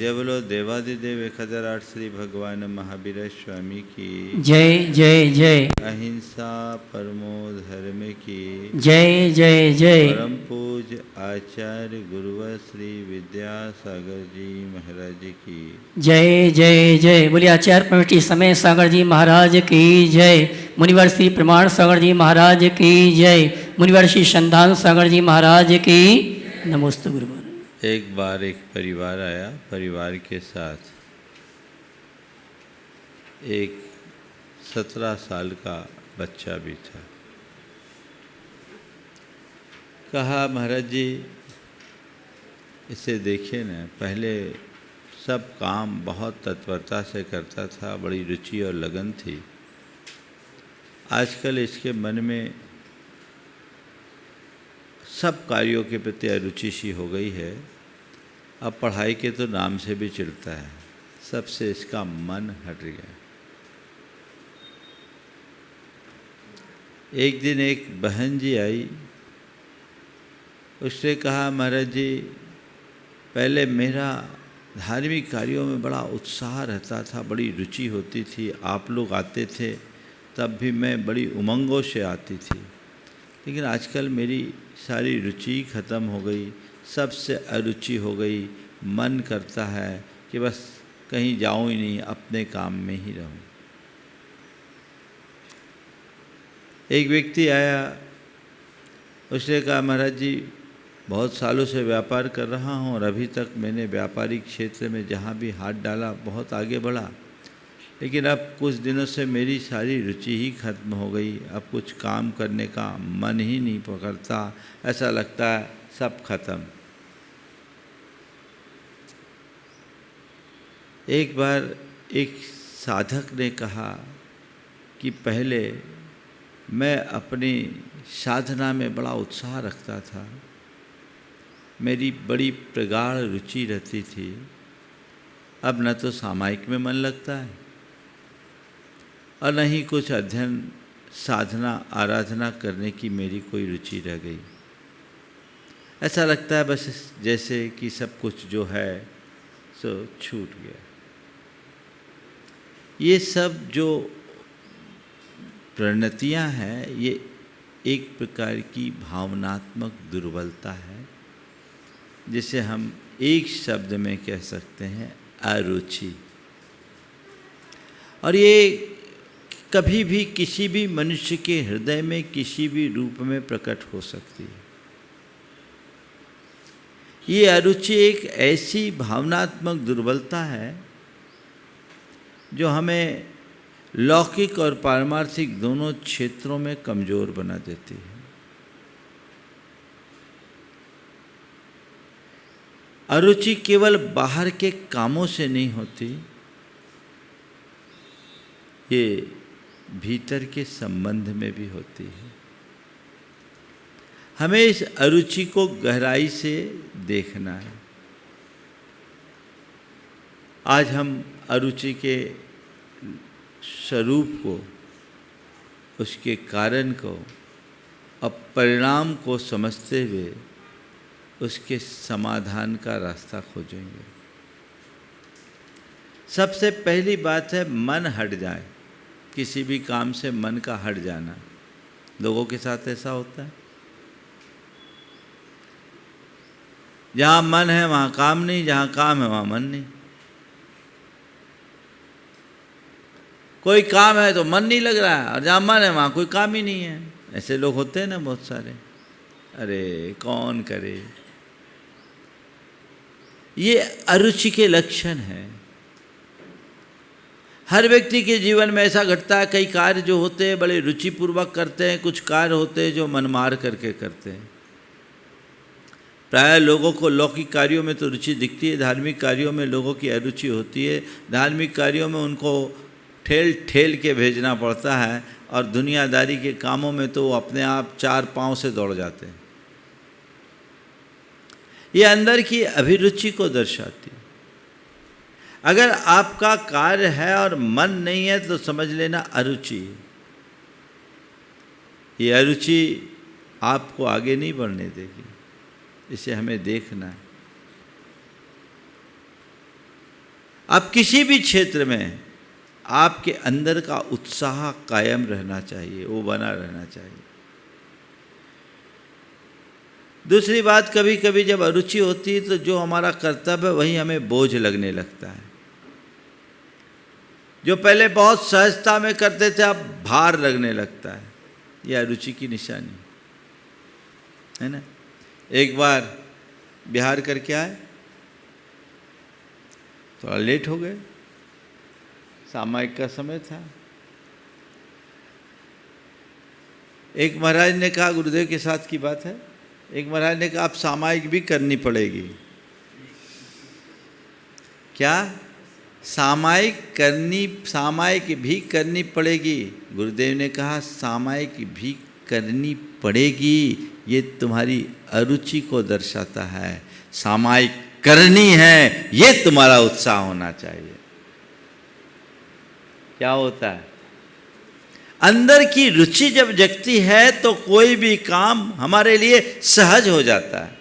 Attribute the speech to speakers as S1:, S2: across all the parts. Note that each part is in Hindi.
S1: जय बोलो देवादिदेव 1008 श्री भगवान महावीर स्वामी की
S2: जय जय जय।
S1: अहिंसा परमो धर्म की
S2: जय जय जय।
S1: परम पूज्य आचार्य गुरुवर श्री विद्यासागर जी महाराज की
S2: जय जय जय। बोलिए आचार्य परमश्री समय सागर जी महाराज की जय। मुनिवर श्री प्रमाण सागर जी महाराज की जय। मुनिवर श्री संधान सागर जी महाराज की नमोस्तु गुरुवर।
S1: एक बार एक परिवार आया, परिवार के साथ एक 17 साल का बच्चा भी था। कहा महाराज जी इसे देखिए ना, पहले सब काम बहुत तत्परता से करता था, बड़ी रुचि और लगन थी। आजकल इसके मन में सब कार्यों के प्रति अरुचि सी हो गई है। अब पढ़ाई के तो नाम से भी चिढ़ता है, सबसे इसका मन हट गया। एक दिन एक बहन जी आई, उसने कहा महाराज जी पहले मेरा धार्मिक कार्यों में बड़ा उत्साह रहता था, बड़ी रुचि होती थी, आप लोग आते थे तब भी मैं बड़ी उमंगों से आती थी, लेकिन आजकल मेरी सारी रुचि ख़त्म हो गई, सबसे अरुचि हो गई। मन करता है कि बस कहीं जाऊं ही नहीं, अपने काम में ही रहूं। एक व्यक्ति आया, उसने कहा महाराज जी बहुत सालों से व्यापार कर रहा हूं और अभी तक मैंने व्यापारिक क्षेत्र में जहां भी हाथ डाला बहुत आगे बढ़ा, लेकिन अब कुछ दिनों से मेरी सारी रुचि ही खत्म हो गई। अब कुछ काम करने का मन ही नहीं पकड़ता, ऐसा लगता है सब खत्म। एक बार एक साधक ने कहा कि पहले मैं अपनी साधना में बड़ा उत्साह रखता था, मेरी बड़ी प्रगाढ़ रुचि रहती थी, अब न तो सामायिक में मन लगता है और न ही कुछ अध्ययन साधना आराधना करने की मेरी कोई रुचि रह गई। ऐसा लगता है बस जैसे कि सब कुछ जो है सो छूट गया। ये सब जो प्रणतियाँ हैं ये एक प्रकार की भावनात्मक दुर्बलता है, जिसे हम एक शब्द में कह सकते हैं अरुचि। और ये कभी भी किसी भी मनुष्य के हृदय में किसी भी रूप में प्रकट हो सकती है। ये अरुचि एक ऐसी भावनात्मक दुर्बलता है जो हमें लौकिक और पारमार्थिक दोनों क्षेत्रों में कमजोर बना देती है। अरुचि केवल बाहर के कामों से नहीं होती, ये भीतर के संबंध में भी होती है। हमें इस अरुचि को गहराई से देखना है। आज हम अरुचि के स्वरूप को, उसके कारण को और परिणाम को समझते हुए उसके समाधान का रास्ता खोजेंगे। सबसे पहली बात है मन हट जाए। किसी भी काम से मन का हट जाना, लोगों के साथ ऐसा होता है। जहाँ मन है वहाँ काम नहीं, जहाँ काम है वहाँ मन नहीं। कोई काम है तो मन नहीं लग रहा है, और जहाँ मन है वहाँ कोई काम ही नहीं है। ऐसे लोग होते हैं ना बहुत सारे। अरे कौन करे। ये अरुचि के लक्षण है। हर व्यक्ति के जीवन में ऐसा घटता है, कई कार्य जो होते हैं बड़े रुचिपूर्वक करते हैं, कुछ कार्य होते हैं जो मन मार करके करते हैं। प्रायः लोगों को लौकिक कार्यों में तो रुचि दिखती है, धार्मिक कार्यों में लोगों की अरुचि होती है। धार्मिक कार्यों में उनको ठेल ठेल के भेजना पड़ता है, और दुनियादारी के कामों में तो वो अपने आप 4 पांव से दौड़ जाते हैं। ये अंदर की अभिरुचि को दर्शाती है। अगर आपका कार्य है और मन नहीं है तो समझ लेना अरुचि है। ये अरुचि आपको आगे नहीं बढ़ने देगी, इसे हमें देखना है। अब किसी भी क्षेत्र में आपके अंदर का उत्साह कायम रहना चाहिए, वो बना रहना चाहिए। दूसरी बात, कभी कभी जब अरुचि होती है तो जो हमारा कर्तव्य है वही हमें बोझ लगने लगता है। जो पहले बहुत सहजता में करते थे अब भार लगने लगता है। यह अरुचि की निशानी है ना। एक बार बिहार करके आए, थोड़ा लेट हो गए, सामायिक का समय था। एक महाराज ने कहा, गुरुदेव के साथ की बात है, एक महाराज ने कहा आप सामायिक भी करनी पड़ेगी। क्या? सामायिक भी करनी पड़ेगी। गुरुदेव ने कहा सामायिक भी करनी पड़ेगी, ये तुम्हारी अरुचि को दर्शाता है। सामायिक करनी है, ये तुम्हारा उत्साह होना चाहिए। क्या होता है? अंदर की रुचि जब जगती है तो कोई भी काम हमारे लिए सहज हो जाता है,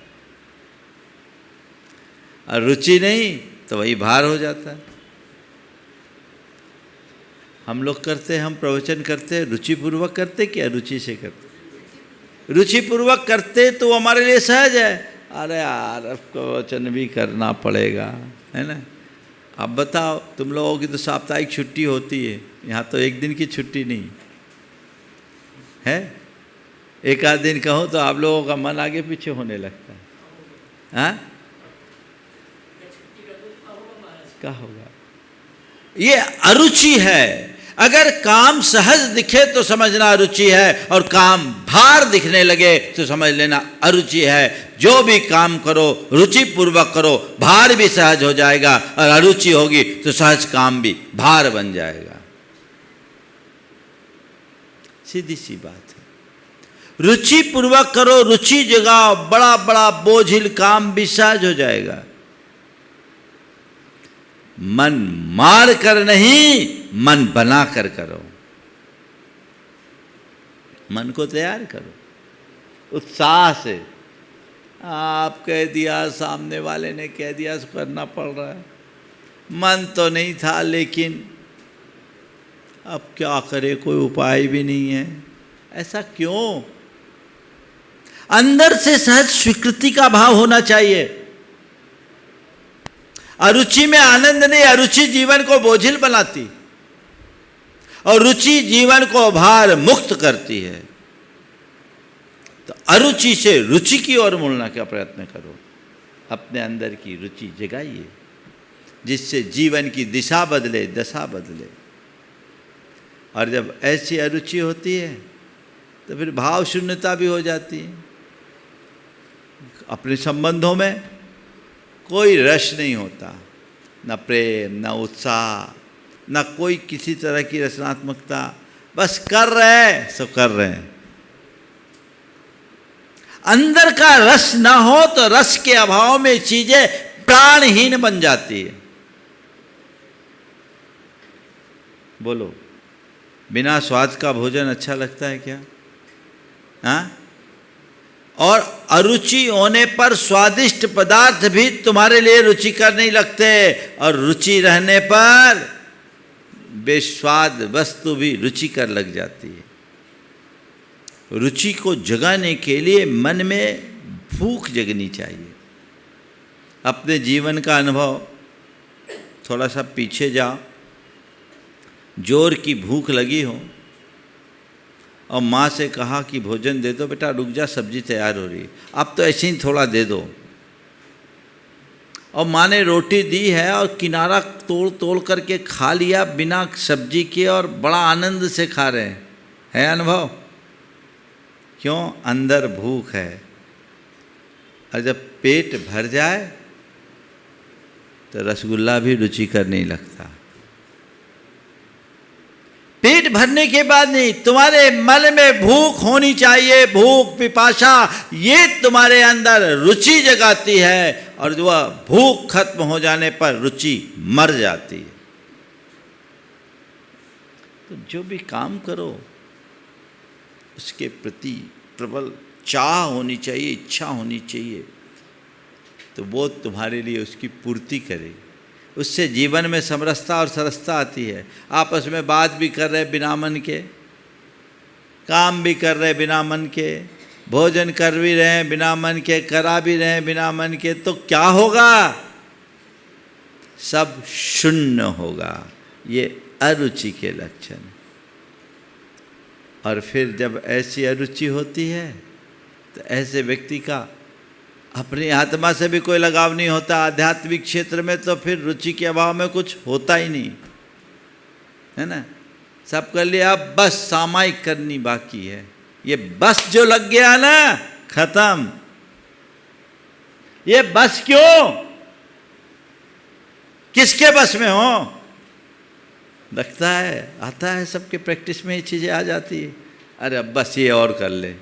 S1: और रुचि नहीं तो वही भार हो जाता है। हम लोग करते हैं, हम प्रवचन करते हैं, रुचिपूर्वक करते कि अरुचि से करते? रुचिपूर्वक करते तो हमारे लिए सहज है। अरे यार अब प्रवचन भी करना पड़ेगा, है ना। अब बताओ, तुम लोगों की तो साप्ताहिक छुट्टी होती है, यहाँ तो एक दिन की छुट्टी नहीं है। एक आध दिन कहो तो आप लोगों का मन आगे पीछे होने लगता है। हाँ, क्या होगा? ये अरुचि है। अगर काम सहज दिखे तो समझना अरुचि है, और काम भार दिखने लगे तो समझ लेना अरुचि है। जो भी काम करो रुचि पूर्वक करो, भार भी सहज हो जाएगा, और अरुचि होगी तो सहज काम भी भार बन जाएगा। सीधी सी बात है। रुचि पूर्वक करो, रुचि जगाओ, बड़ा बड़ा बोझिल काम भी सहज हो जाएगा। मन मार कर नहीं, मन बना कर करो। मन को तैयार करो उत्साह से। आप कह दिया, सामने वाले ने कह दिया, करना पड़ रहा है। मन तो नहीं था, लेकिन अब क्या करे, कोई उपाय भी नहीं है। ऐसा क्यों? अंदर से सहज स्वीकृति का भाव होना चाहिए। अरुचि में आनंद नहीं, अरुचि जीवन को बोझिल बनाती, और रुचि जीवन को भार मुक्त करती है। तो अरुचि से रुचि की ओर मुड़ने का प्रयत्न करो। अपने अंदर की रुचि जगाइए, जिससे जीवन की दिशा बदले, दशा बदले। और जब ऐसी अरुचि होती है तो फिर भाव शून्यता भी हो जाती है। अपने संबंधों में कोई रस नहीं होता, न प्रेम, न उत्साह, न कोई किसी तरह की रचनात्मकता। बस कर रहे हैं, सब कर रहे हैं। अंदर का रस ना हो तो रस के अभाव में चीजें प्राणहीन बन जाती है। बोलो, बिना स्वाद का भोजन अच्छा लगता है क्या? हाँ? और अरुचि होने पर स्वादिष्ट पदार्थ भी तुम्हारे लिए रुचिकर नहीं लगते, और रुचि रहने पर बेस्वाद वस्तु भी रुचिकर लग जाती है। रुचि को जगाने के लिए मन में भूख जगनी चाहिए। अपने जीवन का अनुभव, थोड़ा सा पीछे जाओ, जोर की भूख लगी हो और माँ से कहा कि भोजन दे दो, बेटा रुक जा, सब्जी तैयार हो रही है, अब तो ऐसे ही थोड़ा दे दो। और माँ ने रोटी दी है और किनारा तोड़ तोड़ करके खा लिया बिना सब्जी के, और बड़ा आनंद से खा रहे हैं। है अनुभव? क्यों? अंदर भूख है। और जब पेट भर जाए तो रसगुल्ला भी रुचिकर नहीं लगता। पेट भरने के बाद नहीं, तुम्हारे मन में भूख होनी चाहिए। भूख, पिपासा, ये तुम्हारे अंदर रुचि जगाती है, और जो भूख खत्म हो जाने पर रुचि मर जाती है। तो जो भी काम करो उसके प्रति प्रबल चाह होनी चाहिए, इच्छा होनी चाहिए, तो वो तुम्हारे लिए उसकी पूर्ति करेगी। उससे जीवन में समरसता और सरसता आती है। आपस में बात भी कर रहे बिना मन के, काम भी कर रहे बिना मन के, भोजन कर भी रहे हैं बिना मन के, करा भी रहे हैं बिना मन के, तो क्या होगा? सब शून्य होगा। ये अरुचि के लक्षण। और फिर जब ऐसी अरुचि होती है तो ऐसे व्यक्ति का अपनी आत्मा से भी कोई लगाव नहीं होता। आध्यात्मिक क्षेत्र में तो फिर रुचि के अभाव में कुछ होता ही नहीं है ना। सब कर लिया, अब बस सामायिक करनी बाकी है। ये बस जो लग गया ना, खत्म। ये बस क्यों? किसके बस में हो? लगता है, आता है सबके प्रैक्टिस में ये चीजें आ जाती है। अरे अब बस ये और कर ले,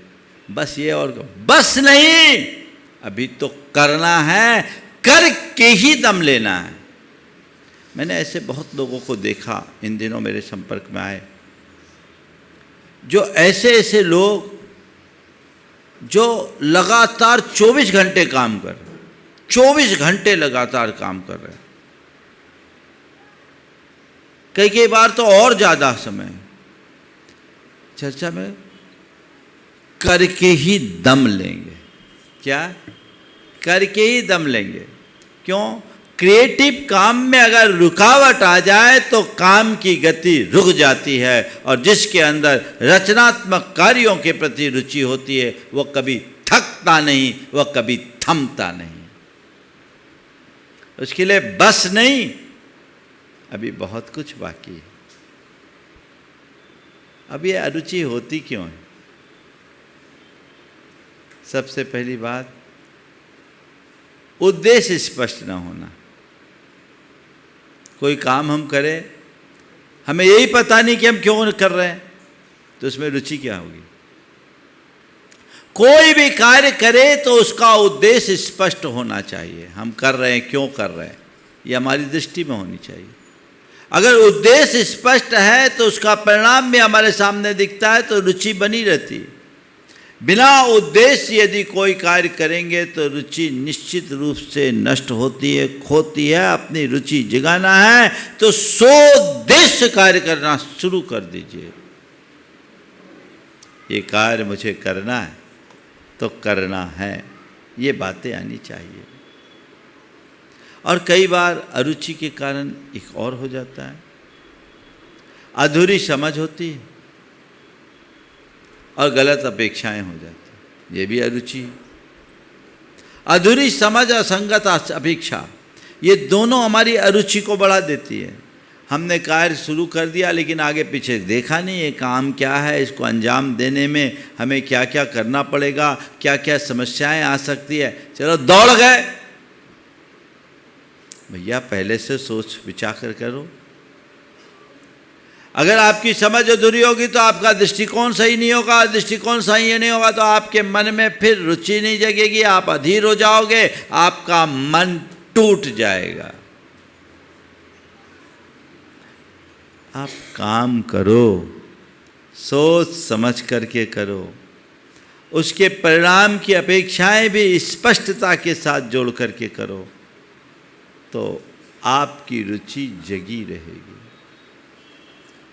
S1: बस ये और कर। बस नहीं, अभी तो करना है, करके ही दम लेना है। मैंने ऐसे बहुत लोगों को देखा, इन दिनों मेरे संपर्क में आए, जो ऐसे लोग जो लगातार 24 घंटे काम कर रहे, 24 घंटे लगातार काम कर रहे, कई बार तो और ज़्यादा समय। चर्चा में करके ही दम लेंगे। क्या? करके ही दम लेंगे। क्यों? क्रिएटिव काम में अगर रुकावट आ जाए तो काम की गति रुक जाती है, और जिसके अंदर रचनात्मक कार्यों के प्रति रुचि होती है वो कभी थकता नहीं, वह कभी थमता नहीं। उसके लिए बस नहीं, अभी बहुत कुछ बाकी है। अब ये अरुचि होती क्यों है? सबसे पहली बात, उद्देश्य स्पष्ट न होना। कोई काम हम करें, हमें यही पता नहीं कि हम क्यों कर रहे हैं, तो उसमें रुचि क्या होगी? कोई भी कार्य करे तो उसका उद्देश्य स्पष्ट होना चाहिए। हम कर रहे हैं, क्यों कर रहे हैं, ये हमारी दृष्टि में होनी चाहिए। अगर उद्देश्य स्पष्ट है तो उसका परिणाम भी हमारे सामने दिखता है, तो रुचि बनी रहती है। बिना उद्देश्य यदि कोई कार्य करेंगे तो रुचि निश्चित रूप से नष्ट होती है, खोती है। अपनी रुचि जगाना है तो सोद्देश्य कार्य करना शुरू कर दीजिए। ये कार्य मुझे करना है तो करना है, ये बातें आनी चाहिए। और कई बार अरुचि के कारण एक और हो जाता है, अधूरी समझ होती है और गलत अपेक्षाएं हो जाती हैं। ये भी अरुचि है। अधूरी समझ और संगत अपेक्षा, ये दोनों हमारी अरुचि को बढ़ा देती है। हमने कार्य शुरू कर दिया लेकिन आगे पीछे देखा नहीं, ये काम क्या है, इसको अंजाम देने में हमें क्या क्या करना पड़ेगा, क्या क्या समस्याएं आ सकती है, चलो दौड़ गए। भैया पहले से सोच विचार कर करो। अगर आपकी समझ अधूरी होगी तो आपका दृष्टिकोण सही नहीं होगा, दृष्टिकोण सही नहीं होगा तो आपके मन में फिर रुचि नहीं जगेगी, आप अधीर हो जाओगे, आपका मन टूट जाएगा। आप काम करो, सोच समझ करके करो, उसके परिणाम की अपेक्षाएं भी स्पष्टता के साथ जोड़ करके करो, तो आपकी रुचि जगी रहेगी।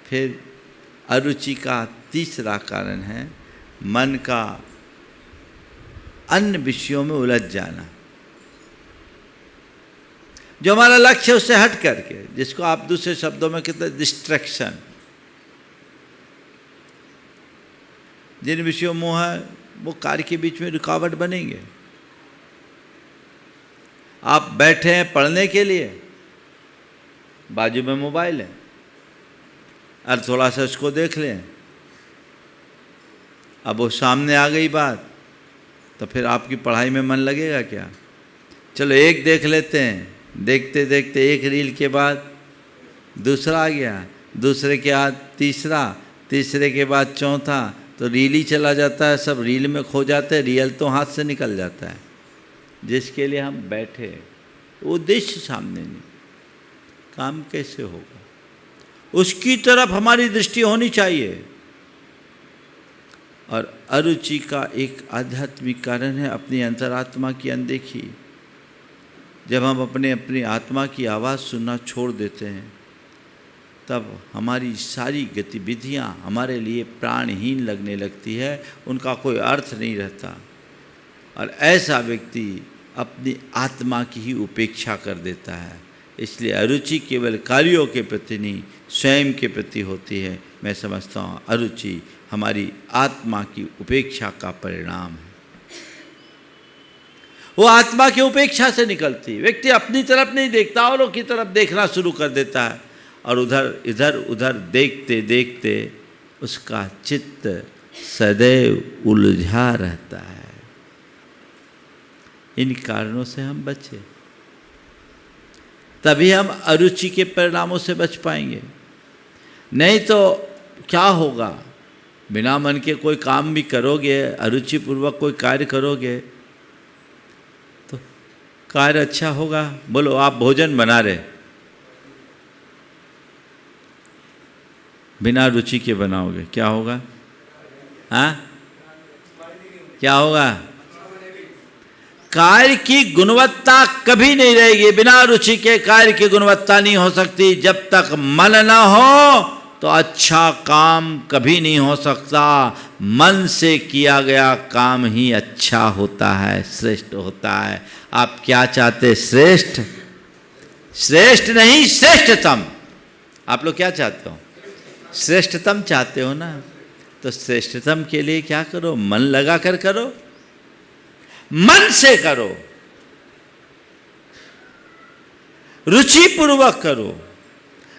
S1: फिर अरुचि का तीसरा कारण है मन का अन्य विषयों में उलझ जाना। जो हमारा लक्ष्य है उससे हट करके, जिसको आप दूसरे शब्दों में कहते हैं डिस्ट्रैक्शन। जिन विषयों में है वो कार्य के बीच में रुकावट बनेंगे। आप बैठे हैं पढ़ने के लिए, बाजू में मोबाइल है, और थोड़ा सा उसको देख लें, अब वो सामने आ गई बात, तो फिर आपकी पढ़ाई में मन लगेगा क्या? चलो एक देख लेते हैं, देखते देखते एक रील के बाद दूसरा आ गया, दूसरे के बाद तीसरा, तीसरे के बाद चौथा, तो रील ही चला जाता है, सब रील में खो जाते हैं, रियल तो हाथ से निकल जाता है। जिसके लिए हम बैठे, उद्देश्य सामने नहीं, काम कैसे होगा उसकी तरफ हमारी दृष्टि होनी चाहिए। और अरुचि का एक आध्यात्मिक कारण है अपनी अंतरात्मा की अनदेखी। जब हम अपनी आत्मा की आवाज़ सुनना छोड़ देते हैं तब हमारी सारी गतिविधियां हमारे लिए प्राणहीन लगने लगती है, उनका कोई अर्थ नहीं रहता। और ऐसा व्यक्ति अपनी आत्मा की ही उपेक्षा कर देता है। इसलिए अरुचि केवल कार्यों के प्रति नहीं, स्वयं के प्रति होती है। मैं समझता हूँ अरुचि हमारी आत्मा की उपेक्षा का परिणाम है। वो आत्मा की उपेक्षा से निकलती। व्यक्ति अपनी तरफ नहीं देखता, औरों की तरफ देखना शुरू कर देता है और इधर उधर देखते देखते उसका चित्त सदैव उलझा रहता है। इन कारणों से हम बचे, तभी हम अरुचि के परिणामों से बच पाएंगे। नहीं तो क्या होगा, बिना मन के कोई काम भी करोगे, अरुचिपूर्वक कोई कार्य करोगे तो कार्य अच्छा होगा। बोलो, आप भोजन बना रहे, बिना रुचि के बनाओगे, क्या होगा? हाँ, क्या होगा? कार्य की गुणवत्ता कभी नहीं रहेगी। बिना रुचि के कार्य की गुणवत्ता नहीं हो सकती। जब तक मन न हो तो अच्छा काम कभी नहीं हो सकता। मन से किया गया काम ही अच्छा होता है, श्रेष्ठ होता है। आप क्या चाहते? श्रेष्ठ? श्रेष्ठ नहीं, श्रेष्ठतम। आप लोग क्या चाहते हो? श्रेष्ठतम चाहते हो ना? तो श्रेष्ठतम के लिए क्या करो? मन लगा कर करो, मन से करो, रुचिपूर्वक करो,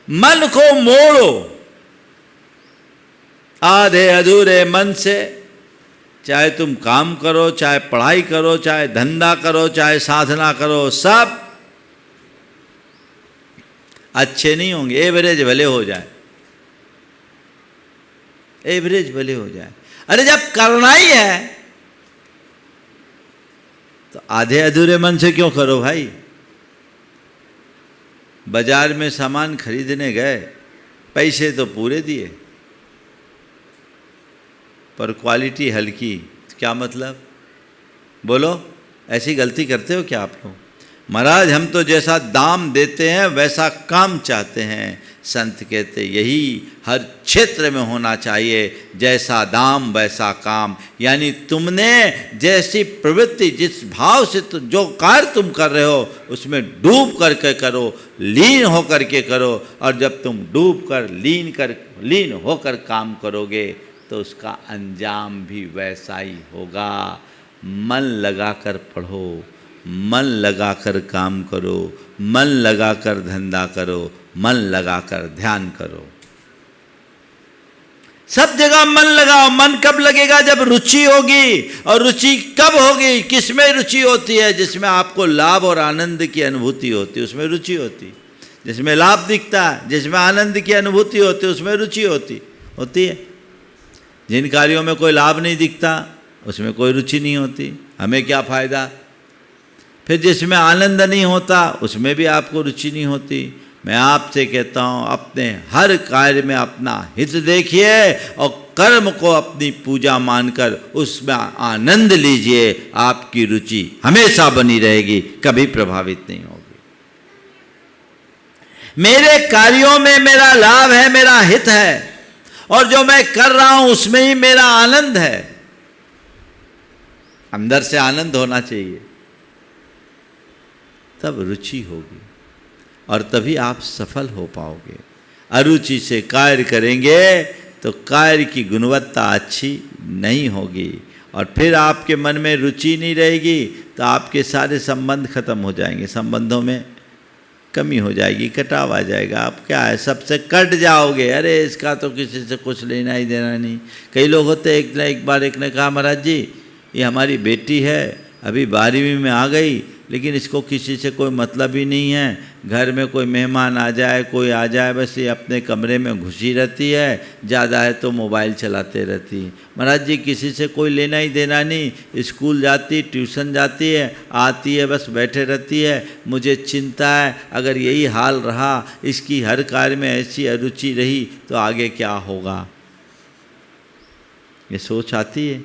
S1: मन को मोड़ो। आधे अधूरे मन से चाहे तुम काम करो, चाहे पढ़ाई करो, चाहे धंधा करो, चाहे साधना करो, सब अच्छे नहीं होंगे। एवरेज भले हो जाए, एवरेज भले हो जाए। अरे जब करना ही है तो आधे अधूरे मन से क्यों करो भाई? बाजार में सामान खरीदने गए, पैसे तो पूरे दिए पर क्वालिटी हल्की, क्या मतलब? बोलो, ऐसी गलती करते हो क्या आप लोग? महाराज हम तो जैसा दाम देते हैं वैसा काम चाहते हैं। संत कहते यही हर क्षेत्र में होना चाहिए, जैसा दाम वैसा काम। यानी तुमने जैसी प्रवृत्ति, जिस भाव से जो कार्य तुम कर रहे हो उसमें डूब करके करो, लीन होकर के करो। और जब तुम डूब कर लीन होकर काम करोगे तो उसका अंजाम भी वैसा ही होगा। मन लगाकर पढ़ो, मन लगाकर काम करो, मन लगाकर धंधा करो, मन लगाकर ध्यान करो। सब जगह मन लगाओ। मन कब लगेगा? जब रुचि होगी। और रुचि कब होगी? किसमें रुचि होती है? जिसमें आपको लाभ और आनंद की अनुभूति होती है, उसमें रुचि होती। जिसमें लाभ दिखता है, जिसमें आनंद की अनुभूति होती है, उसमें रुचि होती है। जिन कार्यों में कोई लाभ नहीं दिखता उसमें कोई रुचि नहीं होती, हमें क्या फ़ायदा। फिर जिसमें आनंद नहीं होता उसमें भी आपको रुचि नहीं होती। मैं आपसे कहता हूँ अपने हर कार्य में अपना हित देखिए और कर्म को अपनी पूजा मानकर उसमें आनंद लीजिए। आपकी रुचि हमेशा बनी रहेगी, कभी प्रभावित नहीं होगी। मेरे कार्यों में मेरा लाभ है, मेरा हित है, और जो मैं कर रहा हूं उसमें ही मेरा आनंद है। अंदर से आनंद होना चाहिए, तब रुचि होगी और तभी आप सफल हो पाओगे। अरुचि से कार्य करेंगे तो कार्य की गुणवत्ता अच्छी नहीं होगी और फिर आपके मन में रुचि नहीं रहेगी तो आपके सारे संबंध खत्म हो जाएंगे। संबंधों में कमी हो जाएगी, कटाव आ जाएगा। आप क्या है, सबसे कट जाओगे। अरे इसका तो किसी से कुछ लेना ही देना नहीं। कई लोग होते, एक बार एक ने कहा, महाराज जी ये हमारी बेटी है, अभी 12वीं में आ गई, लेकिन इसको किसी से कोई मतलब ही नहीं है। घर में कोई मेहमान आ जाए, कोई आ जाए, बस ये अपने कमरे में घुसी रहती है, ज़्यादा है तो मोबाइल चलाते रहती है। महाराज जी किसी से कोई लेना ही देना नहीं, स्कूल जाती, ट्यूशन जाती है, आती है, बस बैठे रहती है। मुझे चिंता है अगर यही हाल रहा, इसकी हर कार्य में ऐसी अरुचि रही तो आगे क्या होगा, ये सोच आती है।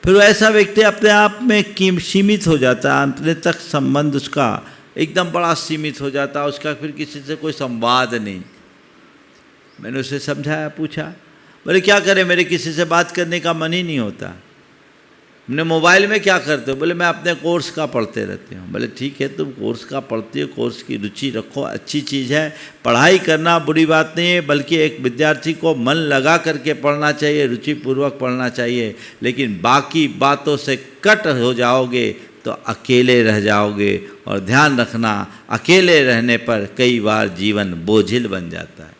S1: फिर ऐसा व्यक्ति अपने आप में सीमित हो जाता है, अपने तक संबंध उसका एकदम बड़ा सीमित हो जाता है, उसका फिर किसी से कोई संवाद नहीं। मैंने उसे समझाया, पूछा, बोले क्या करें, मेरे किसी से बात करने का मन ही नहीं होता। हमने मोबाइल में क्या करते हो? बोले मैं अपने कोर्स का पढ़ते रहती हूँ। बोले ठीक है, तुम कोर्स का पढ़ती हो, कोर्स की रुचि रखो, अच्छी चीज़ है, पढ़ाई करना बुरी बात नहीं है, बल्कि एक विद्यार्थी को मन लगा करके पढ़ना चाहिए, रुचिपूर्वक पढ़ना चाहिए। लेकिन बाकी बातों से कट हो जाओगे तो अकेले रह जाओगे, और ध्यान रखना अकेले रहने पर कई बार जीवन बोझिल बन जाता है।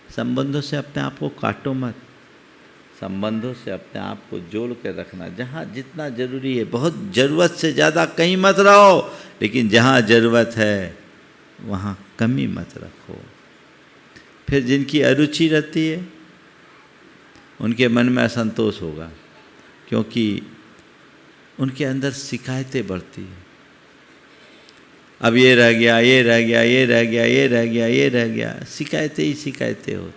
S1: संबंधों से अपने आप को काटो मत, संबंधों से अपने आप को जोड़ कर रखना। जहाँ जितना ज़रूरी है, बहुत ज़रूरत से ज़्यादा कहीं मत रहो, लेकिन जहाँ ज़रूरत है वहाँ कमी मत रखो। फिर जिनकी अरुचि रहती है उनके मन में असंतोष होगा, क्योंकि उनके अंदर शिकायतें बढ़ती हैं। अब ये रह गया, ये रह गया, ये रह गया, ये रह गया, ये रह गया, शिकायतें ही शिकायतें होती।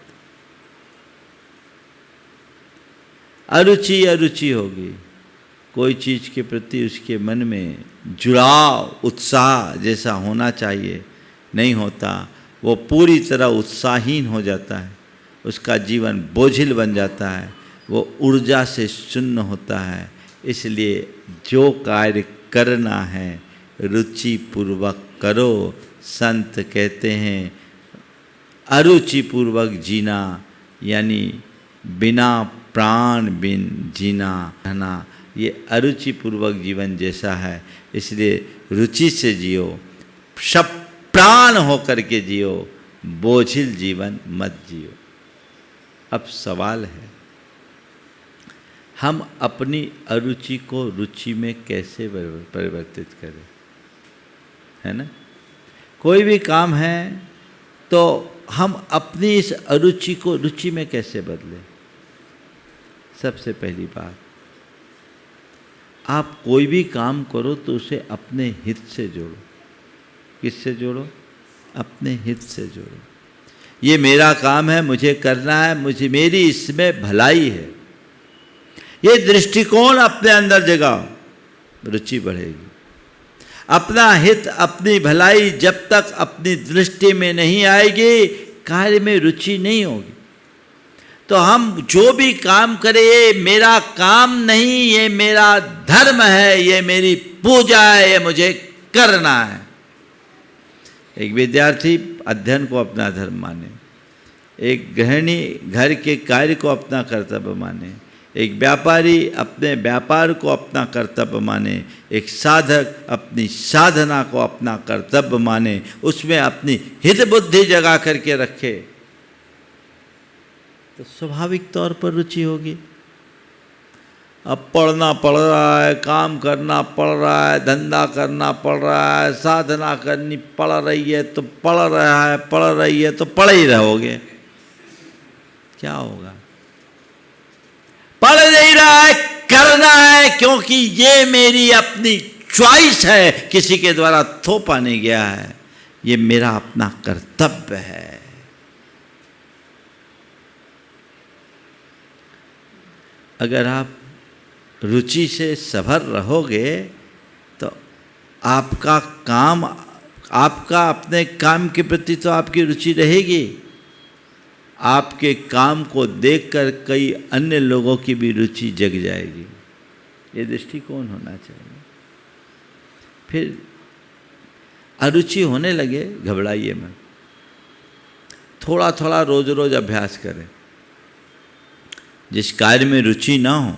S1: अरुचि अरुचि होगी, कोई चीज़ के प्रति उसके मन में जुड़ाव, उत्साह जैसा होना चाहिए नहीं होता, वो पूरी तरह उत्साहहीन हो जाता है, उसका जीवन बोझिल बन जाता है, वो ऊर्जा से शून्य होता है। इसलिए जो कार्य करना है रुचि पूर्वक करो। संत कहते हैं अरुचि पूर्वक जीना, यानी बिना प्राण बिन जीना रहना, ये अरुचि पूर्वक जीवन जैसा है। इसलिए रुचि से जियो, सब प्राण होकर के जियो, बोझिल जीवन मत जियो। अब सवाल है, हम अपनी अरुचि को रुचि में कैसे परिवर्तित करें, है ना? कोई भी काम है तो हम अपनी इस अरुचि को रुचि में कैसे बदलें? सबसे पहली बात, आप कोई भी काम करो तो उसे अपने हित से जोड़ो। किससे जोड़ो? अपने हित से जोड़ो। ये मेरा काम है, मुझे करना है, मेरी इसमें भलाई है, ये दृष्टिकोण अपने अंदर जगाओ, रुचि बढ़ेगी। अपना हित, अपनी भलाई जब तक अपनी दृष्टि में नहीं आएगी, कार्य में रुचि नहीं होगी। तो हम जो भी काम करें, ये मेरा काम नहीं, ये मेरा धर्म है, ये मेरी पूजा है, ये मुझे करना है। एक विद्यार्थी अध्ययन को अपना धर्म माने, एक गृहिणी घर के कार्य को अपना कर्तव्य माने, एक व्यापारी अपने व्यापार को अपना कर्तव्य माने, एक साधक अपनी साधना को अपना कर्तव्य माने, उसमें अपनी हित बुद्धि जगा करके रखे, तो स्वाभाविक तौर पर रुचि होगी। अब पढ़ना पड़ रहा है, काम करना पड़ रहा है, धंधा करना पड़ रहा है, साधना करनी पड़ रही है, तो पढ़ रहा है, पढ़ रही है तो पढ़ ही रहोगे, क्या होगा? पढ़ नहीं रहा है, करना है, क्योंकि ये मेरी अपनी चॉइस है, किसी के द्वारा थोपा नहीं गया है, ये मेरा अपना कर्तव्य है। अगर आप रुचि से सभर रहोगे तो आपका काम, आपका अपने काम के प्रति तो आपकी रुचि रहेगी, आपके काम को देखकर कई अन्य लोगों की भी रुचि जग जाएगी। ये दृष्टिकोण होना चाहिए। फिर अरुचि होने लगे, घबराइए मत, थोड़ा थोड़ा रोज रोज अभ्यास करें। जिस कार्य में रुचि ना हो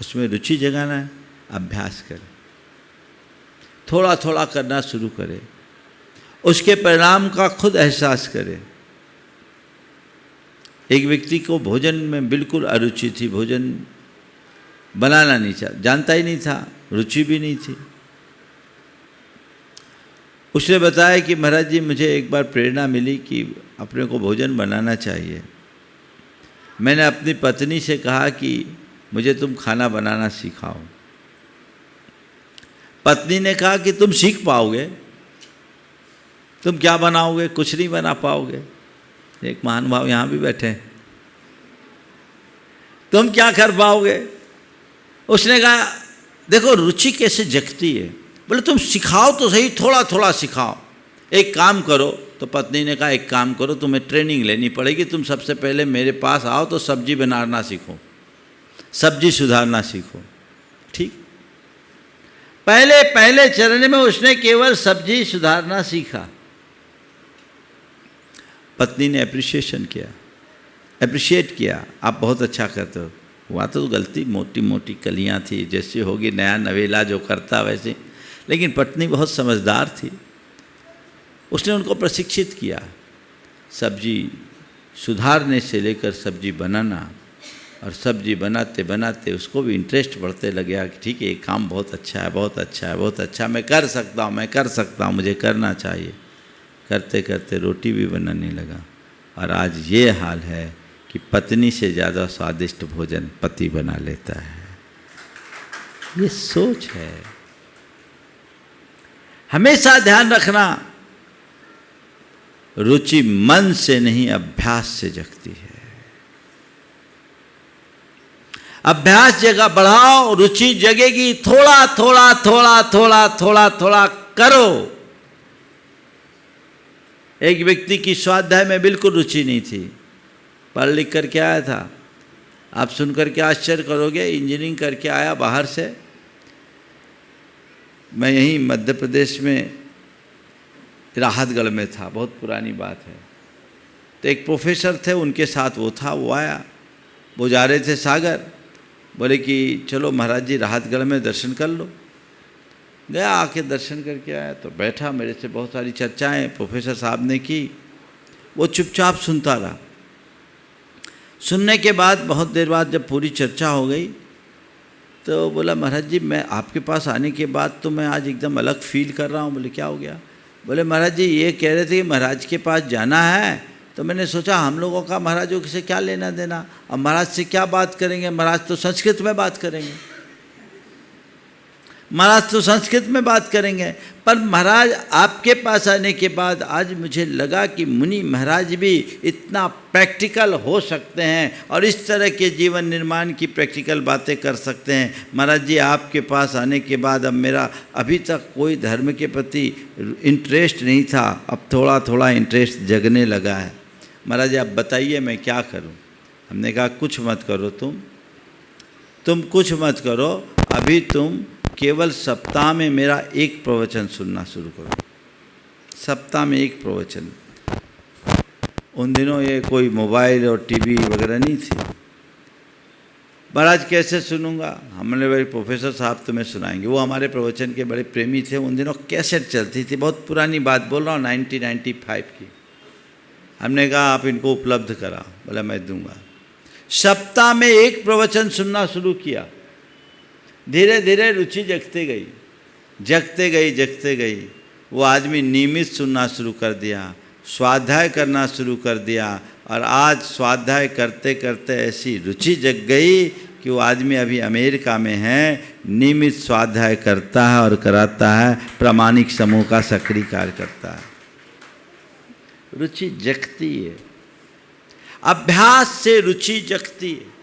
S1: उसमें रुचि जगाना है, अभ्यास करें, थोड़ा थोड़ा करना शुरू करें, उसके परिणाम का खुद एहसास करें। एक व्यक्ति को भोजन में बिल्कुल अरुचि थी, भोजन बनाना नहीं जानता ही नहीं था, रुचि भी नहीं थी। उसने बताया कि महाराज जी, मुझे एक बार प्रेरणा मिली कि अपने को भोजन बनाना चाहिए। मैंने अपनी पत्नी से कहा कि मुझे तुम खाना बनाना सिखाओ। पत्नी ने कहा कि तुम सीख पाओगे, तुम क्या बनाओगे, कुछ नहीं बना पाओगे। एक महान भाव यहाँ भी बैठे हैं, तुम क्या कर पाओगे। उसने कहा देखो रुचि कैसे जगती है, बोले तुम सिखाओ तो सही, थोड़ा थोड़ा सिखाओ। एक काम करो, तो पत्नी ने कहा एक काम करो, तुम्हें ट्रेनिंग लेनी पड़ेगी, तुम सबसे पहले मेरे पास आओ तो सब्जी बनाना सीखो, सब्जी सुधारना सीखो। ठीक, पहले पहले चरण में उसने केवल सब्जी सुधारना सीखा। पत्नी ने अप्रिशिएट किया, आप बहुत अच्छा करते हो। हुआ तो गलती, मोटी मोटी कलियां थी, जैसे होगी नया नवेला जो करता वैसे, लेकिन पत्नी बहुत समझदार थी। उसने उनको प्रशिक्षित किया, सब्जी सुधारने से लेकर सब्जी बनाना, और सब्जी बनाते बनाते उसको भी इंटरेस्ट बढ़ते लग गया कि ठीक है, ये काम बहुत अच्छा है, बहुत अच्छा है, बहुत अच्छा, मैं कर सकता हूँ, मुझे करना चाहिए। करते करते रोटी भी बनाने लगा, और आज ये हाल है कि पत्नी से ज़्यादा स्वादिष्ट भोजन पति बना लेता है। ये सोच है। हमेशा ध्यान रखना, रुचि मन से नहीं अभ्यास से जगती है। अभ्यास जगह बढ़ाओ, रुचि जगेगी। थोड़ा थोड़ा थोड़ा थोड़ा थोड़ा थोड़ा करो। एक व्यक्ति की स्वाध्याय में बिल्कुल रुचि नहीं थी, पढ़ लिख करके आया था, आप सुनकर के आश्चर्य करोगे, इंजीनियरिंग करके आया बाहर से। मैं यहीं मध्य प्रदेश में राहतगढ़ में था, बहुत पुरानी बात है। तो एक प्रोफेसर थे, उनके साथ वो था, वो आया, वो जा रहे थे सागर, बोले कि चलो महाराज जी राहतगढ़ में दर्शन कर लो। गया, आके दर्शन करके आया, तो बैठा, मेरे से बहुत सारी चर्चाएं प्रोफेसर साहब ने की, वो चुपचाप सुनता रहा। सुनने के बाद बहुत देर बाद जब पूरी चर्चा हो गई तो बोला महाराज जी मैं आपके पास आने के बाद तो मैं आज एकदम अलग फील कर रहा हूँ। बोले क्या हो गया? बोले महाराज जी ये कह रहे थे कि महाराज के पास जाना है, तो मैंने सोचा हम लोगों का महाराजों से क्या लेना देना, अब महाराज से क्या बात करेंगे, महाराज तो संस्कृत में बात करेंगे, महाराज तो संस्कृत में बात करेंगे। पर महाराज आपके पास आने के बाद आज मुझे लगा कि मुनि महाराज भी इतना प्रैक्टिकल हो सकते हैं और इस तरह के जीवन निर्माण की प्रैक्टिकल बातें कर सकते हैं। महाराज जी आपके पास आने के बाद अब मेरा अभी तक कोई धर्म के प्रति इंटरेस्ट नहीं था, अब थोड़ा थोड़ा इंटरेस्ट जगने लगा है। महाराज आप बताइए मैं क्या करूं? हमने कहा कुछ मत करो, तुम कुछ मत करो, अभी तुम केवल सप्ताह में मेरा एक प्रवचन सुनना शुरू करो, सप्ताह में एक प्रवचन। उन दिनों ये कोई मोबाइल और टीवी वगैरह नहीं थी। महाराज कैसे सुनूंगा? हमने भाई प्रोफेसर साहब तुम्हें सुनाएंगे, वो हमारे प्रवचन के बड़े प्रेमी थे। उन दिनों कैसेट चलती थी, बहुत पुरानी बात बोल रहा हूँ, 1995 की। हमने कहा आप इनको उपलब्ध करा, बोला मैं दूंगा। सप्ताह में एक प्रवचन सुनना शुरू किया, धीरे धीरे रुचि जगते गई। वो आदमी नियमित सुनना शुरू कर दिया, स्वाध्याय करना शुरू कर दिया, और आज स्वाध्याय करते करते ऐसी रुचि जग गई कि वो आदमी अभी अमेरिका में है, नियमित स्वाध्याय करता है और कराता है, प्रामाणिक समूह का सक्रिय कार्य करता है। रुचि जगती है, अभ्यास से रुचि जगती है।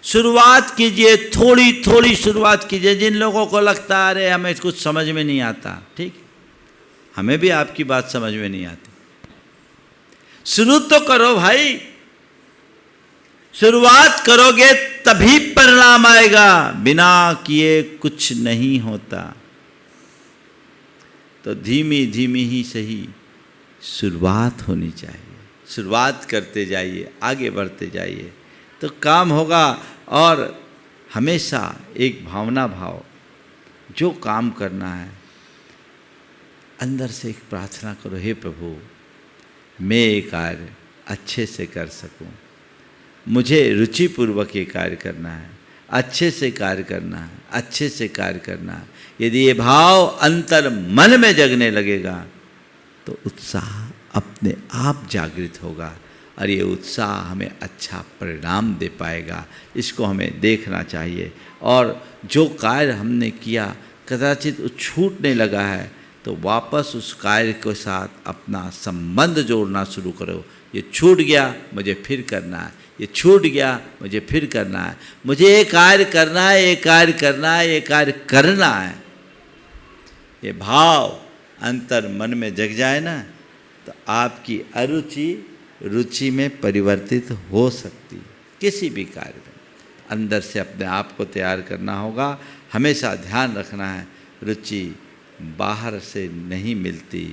S1: शुरुआत कीजिए, थोड़ी थोड़ी शुरुआत कीजिए। जिन लोगों को लगता है अरे हमें कुछ समझ में नहीं आता, ठीक, हमें भी आपकी बात समझ में नहीं आती, शुरू तो करो भाई। शुरुआत करोगे तभी परिणाम आएगा, बिना किए कुछ नहीं होता। तो धीमी धीमी ही सही शुरुआत होनी चाहिए, शुरुआत करते जाइए, आगे बढ़ते जाइए तो काम होगा। और हमेशा एक भाव, जो काम करना है अंदर से एक प्रार्थना करो, हे प्रभु मैं ये कार्य अच्छे से कर सकूं, मुझे रुचिपूर्वक ये कार्य करना है, अच्छे से कार्य करना है, अच्छे से कार्य करना है। यदि ये भाव अंतर मन में जगने लगेगा तो उत्साह अपने आप जागृत होगा, और ये उत्साह हमें अच्छा परिणाम दे पाएगा। इसको हमें देखना चाहिए। और जो कार्य हमने किया कदाचित छूटने लगा है तो वापस उस कार्य के साथ अपना संबंध जोड़ना शुरू करो। ये छूट गया, मुझे फिर करना है, ये छूट गया, मुझे फिर करना है, मुझे ये कार्य करना है, ये कार्य करना है, ये कार्य करना है। ये भाव अंतर मन में जग जाए ना, तो आपकी अरुचि रुचि में परिवर्तित हो सकती है। किसी भी कार्य में अंदर से अपने आप को तैयार करना होगा। हमेशा ध्यान रखना है, रुचि बाहर से नहीं मिलती,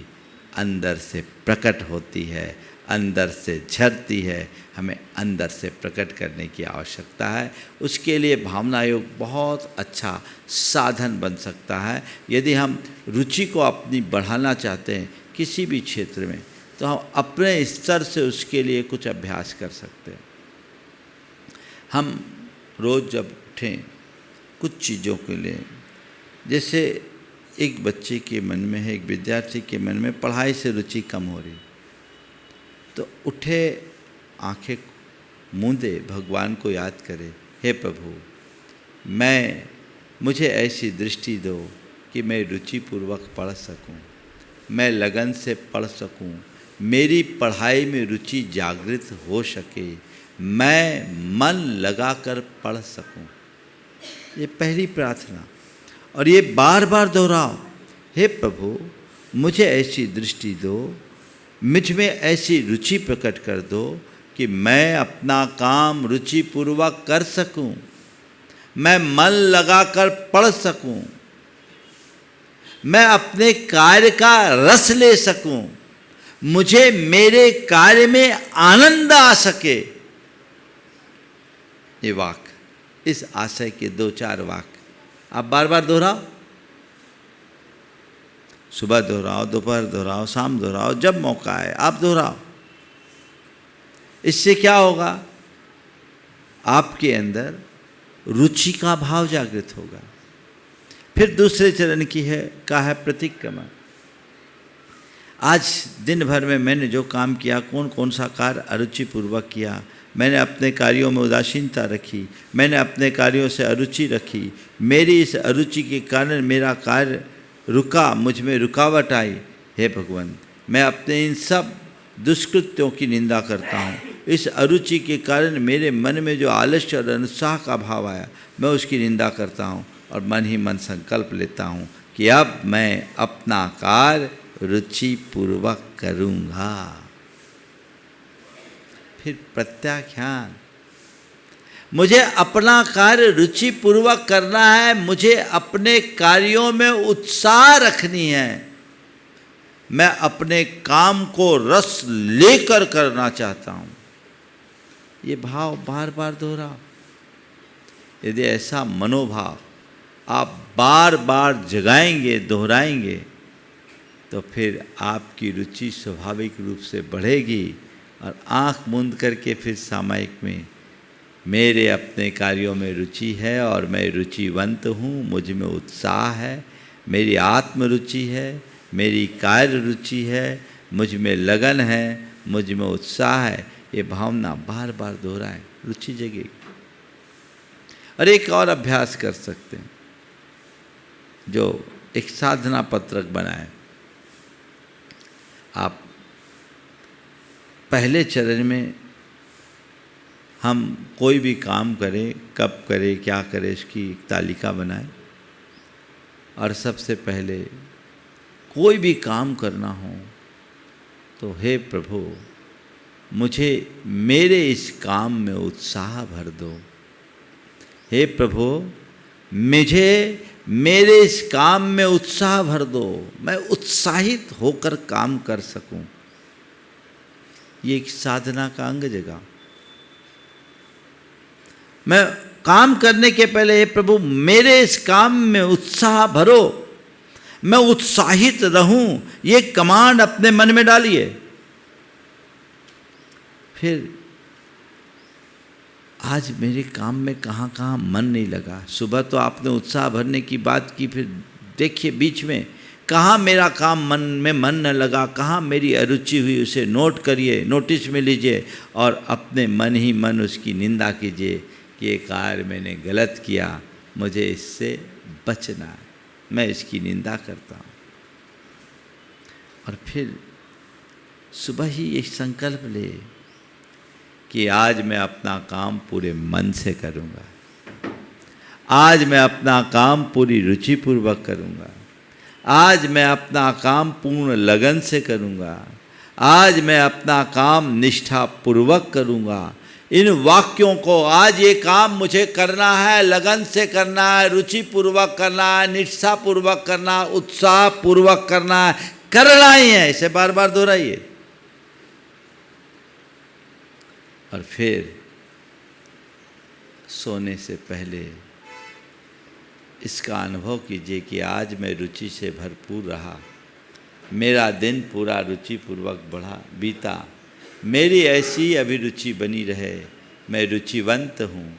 S1: अंदर से प्रकट होती है, अंदर से झरती है। हमें अंदर से प्रकट करने की आवश्यकता है। उसके लिए भावना योग बहुत अच्छा साधन बन सकता है। यदि हम रुचि को अपनी बढ़ाना चाहते हैं किसी भी क्षेत्र में, तो हम अपने स्तर से उसके लिए कुछ अभ्यास कर सकते हैं। हम रोज़ जब उठें कुछ चीज़ों के लिए, जैसे एक बच्चे के मन में है, एक विद्यार्थी के मन में पढ़ाई से रुचि कम हो रही, तो उठे, आंखें मूंदे, भगवान को याद करे, हे प्रभु मुझे ऐसी दृष्टि दो कि मैं रुचिपूर्वक पढ़ सकूं, मैं लगन से पढ़ सकूं, मेरी पढ़ाई में रुचि जागृत हो सके, मैं मन लगाकर पढ़ सकूं। ये पहली प्रार्थना, और ये बार बार दोहराओ, हे प्रभु मुझे ऐसी दृष्टि दो, मुझ में ऐसी रुचि प्रकट कर दो कि मैं अपना काम रुचिपूर्वक कर सकूं, मैं मन लगाकर पढ़ सकूं, मैं अपने कार्य का रस ले सकूं, मुझे मेरे कार्य में आनंद आ सके। ये वाक्य, इस आशय के 2-4 वाक्य आप बार बार दोहराओ। सुबह दोहराओ, दोपहर दोहराओ, शाम दोहराओ, जब मौका आए आप दोहराओ। इससे क्या होगा? आपके अंदर रुचि का भाव जागृत होगा। फिर दूसरे चरण की है प्रतिक्रमण। आज दिन भर में मैंने जो काम किया, कौन कौन सा कार्य अरुचिपूर्वक किया, मैंने अपने कार्यों में उदासीनता रखी, मैंने अपने कार्यों से अरुचि रखी, मेरी इस अरुचि के कारण मेरा कार्य रुका, मुझ में रुकावट आई। हे भगवान, मैं अपने इन सब दुष्कृत्यों की निंदा करता हूँ। इस अरुचि के कारण मेरे मन में जो आलस्य और अनुत्साह का भाव आया, मैं उसकी निंदा करता हूँ और मन ही मन संकल्प लेता हूँ कि अब मैं अपना कार्य रुचिपूर्वक करूँगा। फिर प्रत्याख्यान, मुझे अपना कार्य रुचिपूर्वक करना है, मुझे अपने कार्यों में उत्साह रखनी है, मैं अपने काम को रस लेकर करना चाहता हूँ। ये भाव बार बार दोहराओ। यदि ऐसा मनोभाव आप बार बार जगाएंगे, दोहराएंगे, तो फिर आपकी रुचि स्वाभाविक रूप से बढ़ेगी और आँख मूंद करके फिर सामायिक में मेरे अपने कार्यों में रुचि है और मैं रुचिवंत हूँ, मुझ में उत्साह है, मेरी आत्म रुचि है, मेरी कार्य रुचि है, मुझ में लगन है, मुझ में उत्साह है। ये भावना बार बार दोहराएं, रुचि जगेगी। और एक और अभ्यास कर सकते हैं, जो एक साधना पत्रक बनाए। आप पहले चरण में हम कोई भी काम करें, कब करें, क्या करें, इसकी एक तालिका बनाएं। और सबसे पहले कोई भी काम करना हो तो हे प्रभु मुझे मेरे इस काम में उत्साह भर दो। हे प्रभु मुझे मेरे इस काम में उत्साह भर दो, मैं उत्साहित होकर काम कर सकूं। ये एक साधना का अंग जगह। मैं काम करने के पहले हे प्रभु मेरे इस काम में उत्साह भरो, मैं उत्साहित रहूं, ये कमांड अपने मन में डालिए। फिर आज मेरे काम में कहाँ कहाँ मन नहीं लगा। सुबह तो आपने उत्साह भरने की बात की, फिर देखिए बीच में कहाँ मेरा काम मन न लगा, कहाँ मेरी अरुचि हुई, उसे नोट करिए, नोटिस में लीजिए और अपने मन ही मन उसकी निंदा कीजिए कि ये कार्य मैंने गलत किया, मुझे इससे बचना है, मैं इसकी निंदा करता हूँ। और फिर सुबह ही एक संकल्प ले कि आज मैं अपना काम पूरे मन से करूँगा, आज मैं अपना काम पूरी रुचिपूर्वक करूँगा, आज मैं अपना काम पूर्ण लगन से करूँगा, आज मैं अपना काम निष्ठापूर्वक करूँगा। इन वाक्यों को, आज ये काम मुझे करना है, लगन से करना है, रुचिपूर्वक करना है, निष्ठापूर्वक करना है, उत्साहपूर्वक करना है, करना ही है, इसे बार बार दोहराइए। और फिर सोने से पहले इसका अनुभव कीजिए कि आज मैं रुचि से भरपूर रहा, मेरा दिन पूरा रुचिपूर्वक बीता, मेरी ऐसी अभिरुचि बनी रहे, मैं रुचिवंत हूँ,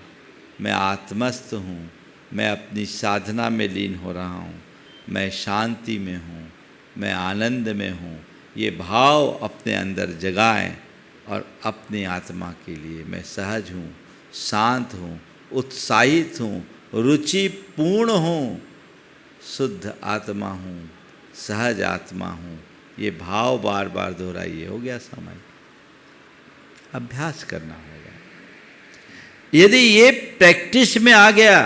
S1: मैं आत्मस्थ हूँ, मैं अपनी साधना में लीन हो रहा हूँ, मैं शांति में हूँ, मैं आनंद में हूँ। ये भाव अपने अंदर जगाएं और अपनी आत्मा के लिए मैं सहज हूँ, शांत हूँ, उत्साहित हूँ, रुचिपूर्ण हूँ, शुद्ध आत्मा हूँ, सहज आत्मा हूँ। ये भाव बार बार दोहराइए। हो गया समय, अभ्यास करना होगा। यदि ये प्रैक्टिस में आ गया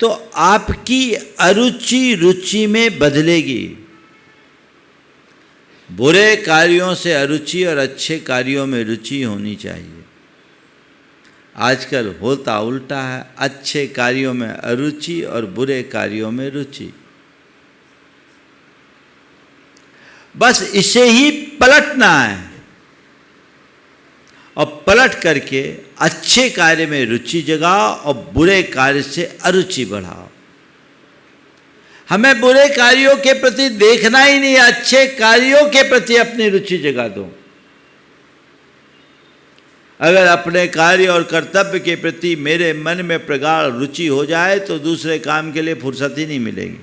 S1: तो आपकी अरुचि रुचि में बदलेगी। बुरे कार्यों से अरुचि और अच्छे कार्यों में रुचि होनी चाहिए। आजकल होता उल्टा है, अच्छे कार्यों में अरुचि और बुरे कार्यों में रुचि। बस इसे ही पलटना है और पलट करके अच्छे कार्य में रुचि जगाओ और बुरे कार्य से अरुचि बढ़ाओ। हमें बुरे कार्यों के प्रति देखना ही नहीं, अच्छे कार्यों के प्रति अपनी रुचि जगा दो। अगर अपने कार्य और कर्तव्य के प्रति मेरे मन में प्रगाढ़ रुचि हो जाए तो दूसरे काम के लिए फुर्सत ही नहीं मिलेगी।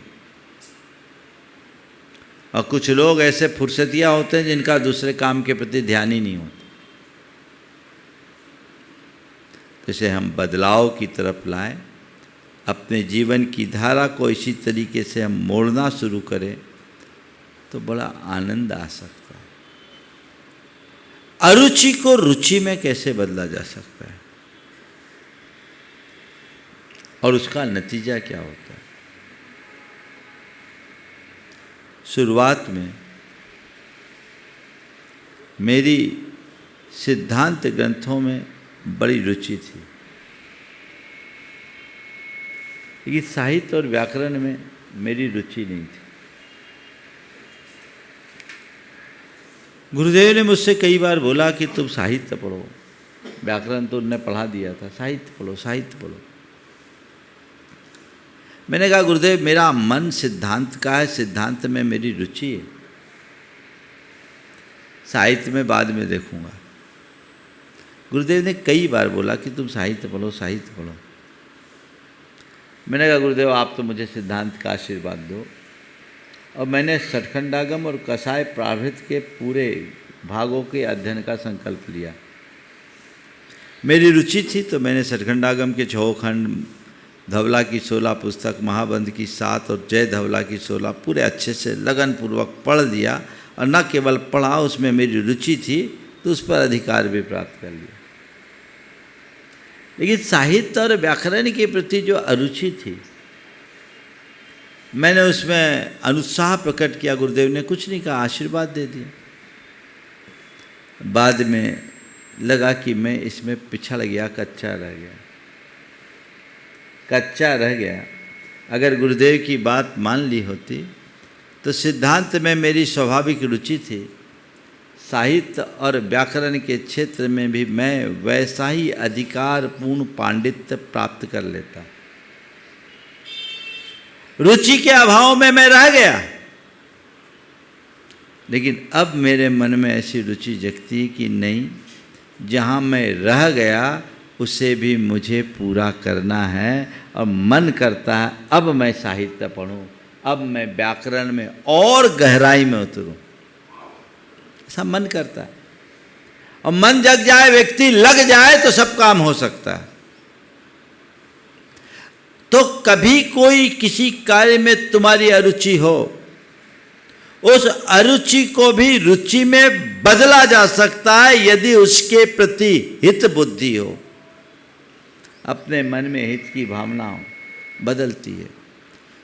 S1: और कुछ लोग ऐसे फुर्सतिया होते हैं जिनका दूसरे काम के प्रति ध्यान ही नहीं होता। इसे हम बदलाव की तरफ लाएं, अपने जीवन की धारा को इसी तरीके से हम मोड़ना शुरू करें तो बड़ा आनंद आ सकता है। अरुचि को रुचि में कैसे बदला जा सकता है और उसका नतीजा क्या होता है? शुरुआत में मेरी सिद्धांत ग्रंथों में बड़ी रुचि थी, लेकिन साहित्य और व्याकरण में मेरी रुचि नहीं थी। गुरुदेव ने मुझसे कई बार बोला कि तुम साहित्य पढ़ो, व्याकरण तो उन्होंने पढ़ा दिया था, साहित्य पढ़ो, साहित्य पढ़ो। मैंने कहा गुरुदेव मेरा मन सिद्धांत का है, सिद्धांत में मेरी रुचि है, साहित्य में बाद में देखूंगा। गुरुदेव ने कई बार बोला कि तुम साहित्य पढ़ो, साहित्य पढ़ो। मैंने कहा गुरुदेव आप तो मुझे सिद्धांत का आशीर्वाद दो। और मैंने सठखंडागम और कसाय प्राभृत के पूरे भागों के अध्ययन का संकल्प लिया। मेरी रुचि थी तो मैंने सठखंडागम के 6 खंड, धवला की 16 पुस्तक, महाबंध की 7 और जय धवला की 16 पूरे अच्छे से लगन पूर्वक पढ़ लिया। और न केवल पढ़ा, उसमें मेरी रुचि थी तो उस पर अधिकार भी प्राप्त कर लिया। लेकिन साहित्य और व्याकरण के प्रति जो अरुचि थी, मैंने उसमें अनुत्साह प्रकट किया। गुरुदेव ने कुछ नहीं कहा, आशीर्वाद दे दिया। बाद में लगा कि मैं इसमें पिछड़ गया, कच्चा रह गया। अगर गुरुदेव की बात मान ली होती तो सिद्धांत में मेरी स्वाभाविक रुचि थी, साहित्य और व्याकरण के क्षेत्र में भी मैं वैसा ही अधिकारपूर्ण पांडित्य प्राप्त कर लेता। रुचि के अभाव में मैं रह गया। लेकिन अब मेरे मन में ऐसी रुचि जगती कि नहीं, जहाँ मैं रह गया उसे भी मुझे पूरा करना है। और मन करता है अब मैं साहित्य पढ़ूं, अब मैं व्याकरण में और गहराई में उतरूं, ऐसा मन करता है। और मन जग जाए, व्यक्ति लग जाए तो सब काम हो सकता है। तो कभी कोई किसी कार्य में तुम्हारी अरुचि हो, उस अरुचि को भी रुचि में बदला जा सकता है यदि उसके प्रति हित बुद्धि हो। अपने मन में हित की भावना बदलती है।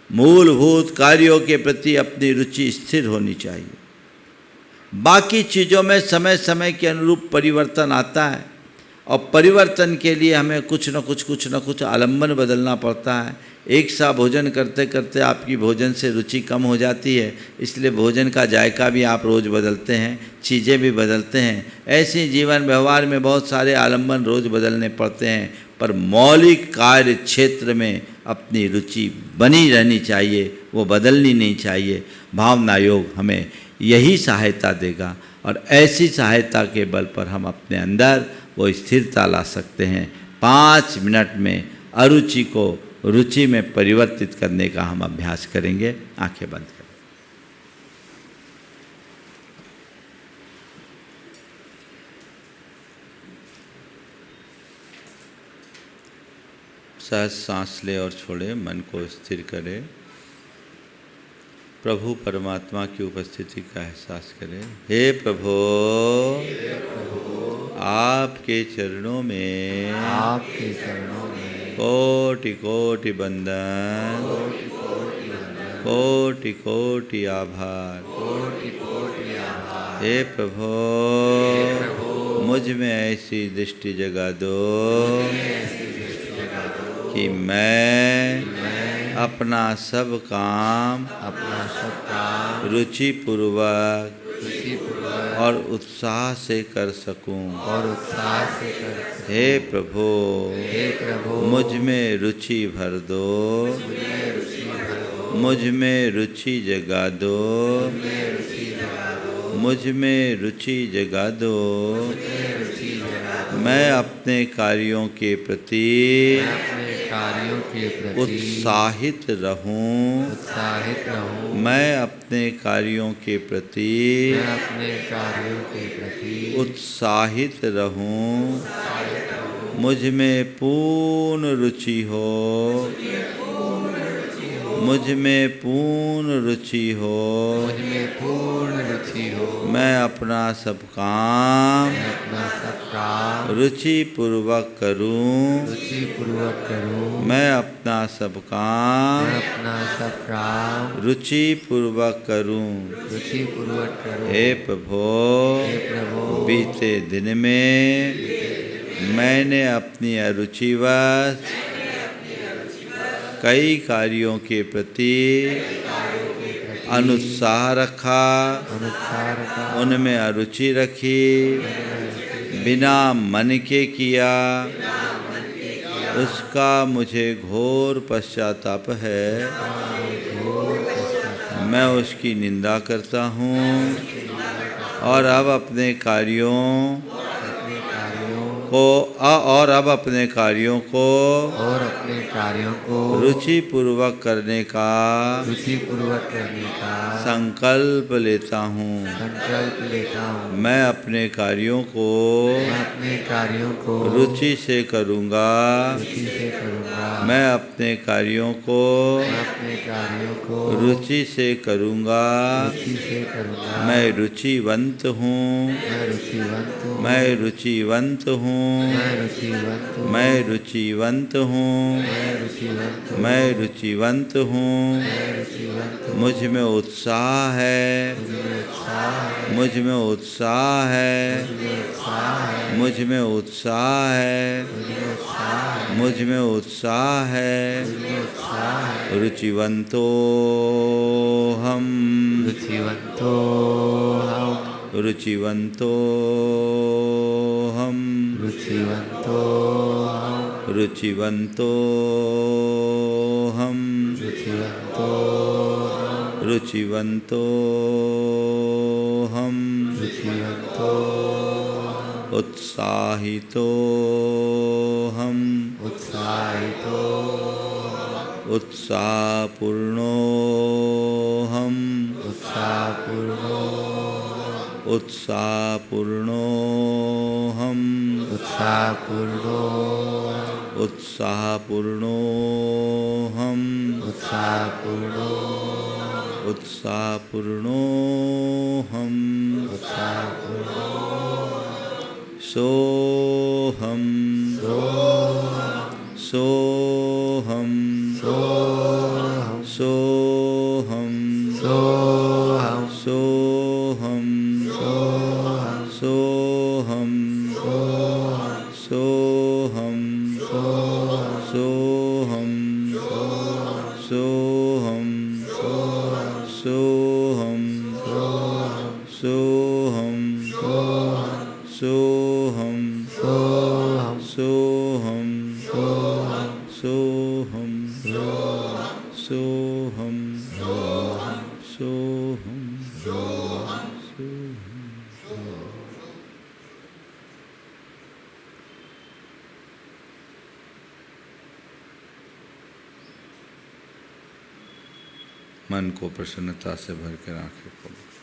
S1: मूलभूत कार्यों के प्रति अपनी रुचि स्थिर होनी चाहिए। बाकी चीज़ों में समय समय के अनुरूप परिवर्तन आता है और परिवर्तन के लिए हमें कुछ न कुछ आलम्बन बदलना पड़ता है। एक सा भोजन करते करते आपकी भोजन से रुचि कम हो जाती है, इसलिए भोजन का जायका भी आप रोज़ बदलते हैं, चीज़ें भी बदलते हैं। ऐसे जीवन व्यवहार में बहुत सारे आलम्बन रोज़ बदलने पड़ते हैं, पर मौलिक कार्य क्षेत्र में अपनी रुचि बनी रहनी चाहिए, वो बदलनी नहीं चाहिए। भावना योग हमें यही सहायता देगा और ऐसी सहायता के बल पर हम अपने अंदर वो स्थिरता ला सकते हैं। 5 मिनट में अरुचि को रुचि में परिवर्तित करने का हम अभ्यास करेंगे। आंखें बंद करें। सहज सांस ले और छोड़े, मन को स्थिर करें। प्रभु परमात्मा की उपस्थिति का एहसास करें। हे प्रभु, आपके चरणों में कोटि कोटि बंदन, कोटि कोटि आभार। हे प्रभु, मुझ में ऐसी दृष्टि जगा दो कि मैं अपना सब काम रुचि पूर्वक और उत्साह से कर सकूं। हे प्रभु, मुझ में रुचि भर दो, मुझ में रुचि जगा दो, मुझ में रुचि जगा दो। मैं अपने कार्यों के प्रति उत्साहित रहूं। मैं अपने कार्यों के प्रति उत्साहित रहूं। मुझ में पूर्ण रुचि हो, मुझ में पूर्ण रुचि हो। मैं अपना सब काम रुचि पूर्वक करूं। मैं अपना सब काम रुचि पूर्वक करूं। हे प्रभु, बीते दिन में मैंने अपनी अरुचिवश कई कार्यों के प्रति अनुत्साह रखा, उनमें अरुचि रखी, बिना मन के किया। उसका मुझे घोर पश्चाताप है। मैं उसकी निंदा करता हूँ और अब अपने कार्यों को रुचि पूर्वक करने का संकल्प लेता हूँ। मैं अपने कार्यों को रुचि से करूँगा। मैं अपने कार्यों को रुचि से करूँगा। मैं रुचिवंत हूँ। मैं रुचिवंत हूँ। मैं रुचिवंत हूँ। मैं रुचिवंत हूँ। मुझ में उत्साह है। मुझ में उत्साह है। मुझ में उत्साह है। मुझ में उत्साह है। रुचिवंतो हम। रुचिवंतो हम। रुचिवंतो हम। रुचिवंतो हम। रुचिवंतो हम। रुचिवंतो रुचिवंतो हम। रुचिवंतो उत्साहितो हम। उत्साहितो उत्साहपूर्णो हम। उत्साहपूर्णो उत्साहपूर्णो हम। उत्साहपूर्णो उत्साहपूर्णो हम। उत्साहपूर्णो उत्साहपूर्णो हम। उत्साहपूर्णो सोहम। सोहम। सोहम। मन को प्रसन्नता से भर कर आंखें खोलो।